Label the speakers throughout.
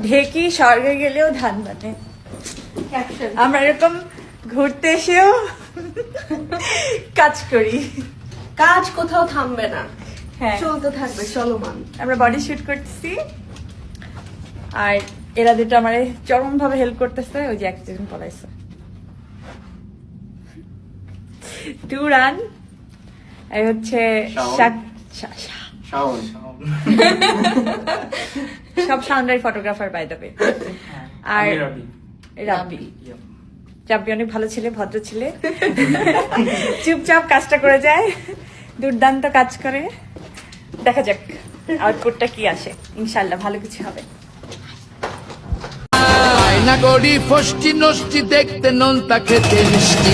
Speaker 1: ঢেকি স্বর্গে গেলেও ধান বানে। আমরা এরকম ঘুরতে এসেও কাজ করি,
Speaker 2: কাজ কোথাও থামবে না,
Speaker 1: হ্যাঁ
Speaker 2: চলতে থাকবে চলমান।
Speaker 1: আমরা বডি শুট করতেছি আর এরা দুটো আমার চরম ভাবে হেল্প করতেছে। ওই যে একজন পলাইছে, টু রান। এই হচ্ছে সব সাউন্ডারি ফটোগ্রাফার বাই দ্য ওয়ে। আর রাবি রাব্বি অনেক ভালো ছেলে, ভদ্র ছেলে, চুপচাপ কাজটা করে যায়, দুর্দান্ত কাজ করে। দেখা যাক আউটপুটটা কি আসে, ইনশাল্লাহ ভালো কিছু হবে।
Speaker 3: আয়না গড়ি ফষ্টি নষ্টি দেখতে নোনতা খেতে মিষ্টি,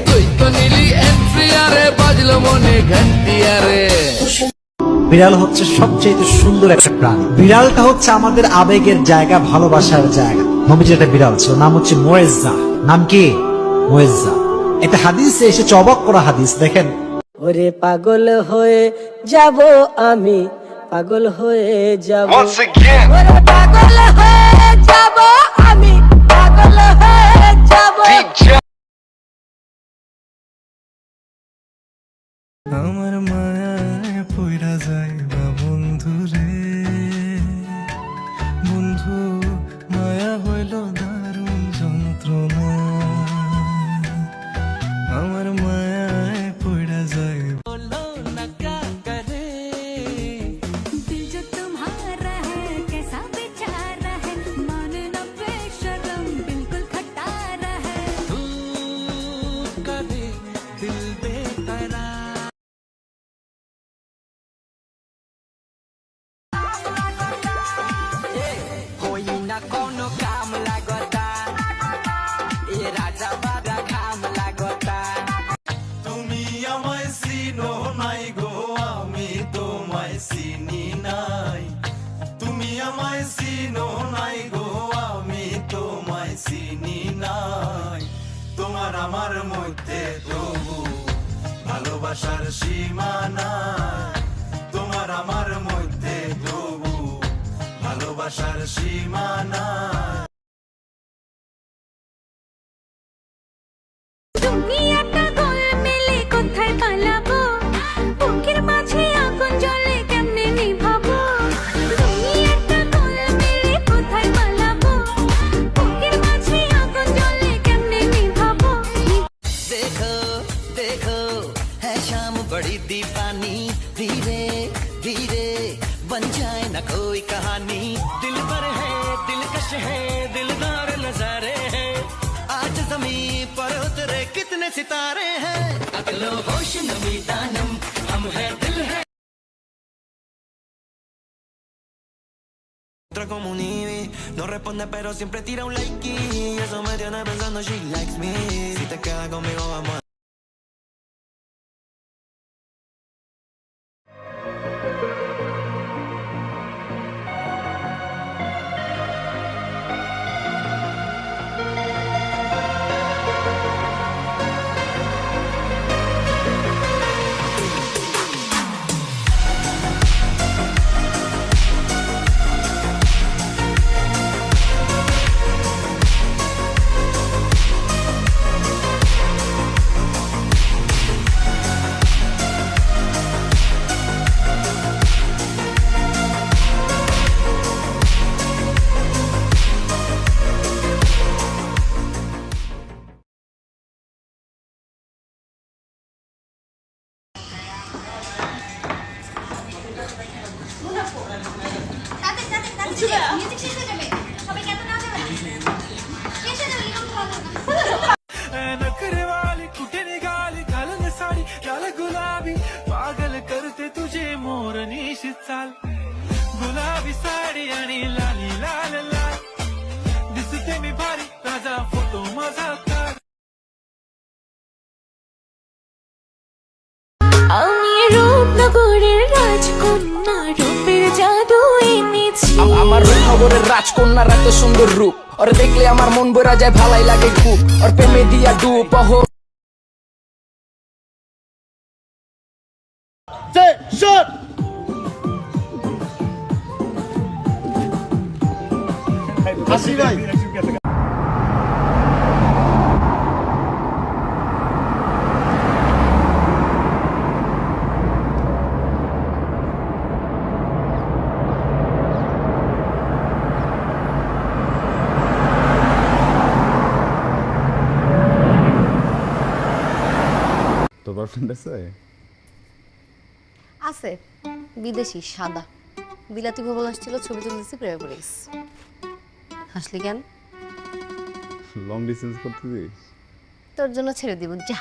Speaker 3: তুই তো নিলি এন্ট্রি আরে বাজলো মনে ঘন্টি আরে।
Speaker 4: বিড়াল হচ্ছে সবচেয়ে সুন্দর একটা প্রাণী। বিড়ালটা হচ্ছে আমাদের আবেগের জায়গা, ভালোবাসার জায়গা। নবীজির একটা বিড়াল ছিল, নাম হচ্ছে মোয়েজ্জা। নাম কি? মোয়েজ্জা। একটা হাদিসে এসেছে, অবাক করা হাদিস, দেখেন।
Speaker 5: ওরে পাগল হয়ে যাব আমি, পাগল হয়ে যাব, ওরে পাগল হয়ে যাব আমি, পাগল হয়ে যাব।
Speaker 6: আমার মায়ায় পইরা যাইবা বন্ধু রে, বন্ধু মায়া হইল দারুণ যন্ত্রণা, আমার মায়ায় পইরা যাইবা।
Speaker 7: दिल जो तुम्हारा है कैसा बेचारा है, मान न बेशरम बिल्कुल खटारा है।
Speaker 6: তুমি আমায় চিনো নাই গো, আমি তোমায় চিনি নাই। তুমি আমায় চিনো নাই গো, আমি তোমায় চিনি নাই। তোমার আমার মধ্যে তবু ভালোবাসার সীমানা, তোমার আমার মধ্যে তবু ভালোবাসার সীমানা।
Speaker 7: দুনিয়াটা গোলমেলে কোথায় পালাবো, বুকের মাঝে আগুন জ্বলে কেমনে নিভাবো। দুনিয়াটা গোলমেলে কোথায় পালাবো, বুকের মাঝে আগুন জ্বলে কেমনে নিভাবো।
Speaker 8: देखो देखो है शाम बड़ी दीवानी, धीरे धीरे बन जाए न कोई कहानी। दिल पर है दिलकश है दिलदार नजारे हैं, आज जमीन पर उतरे कितने सितारे हैं। अगलो होश नमी दानम हम है दिल है। Entra como un Ivy, no responde pero siempre tira un like y eso me tiene pensando she likes me. Si te quedas conmigo vamos a
Speaker 6: नखरे वाली कुठे निघाली घालून साडी लाल गुलाबी, पागल करते तुझे मोरनीशी चाल. गुलाबी साडी आणि लाली लाल लाल, दिसते मी भारी राजा फोटो माझा काढ.
Speaker 7: আমি রূপনগরের রাজকন্যা, রূপের জাদু এনেছি।
Speaker 8: আমার রূপনগরের রাজকন্যার এত সুন্দর রূপ, ওর দেখলে আমার মন ভরা যায়, ভালাই লাগে খুব, ওর প্রেমে দিয়া ডুব। ওহো
Speaker 9: হাসি ভাই
Speaker 10: তোর বয়ফ্রেন্ড আছে?
Speaker 11: আছে, বিদেশি, সাদা, বিলাতি ভবন আসছিল, ছবি তুলতেছি, প্রেমে পড়ে গেছে। হাসলি কেন?
Speaker 10: লং ডিস্টেন্স করতেছিস?
Speaker 11: তোর জন্য ছেড়ে দিব, যা।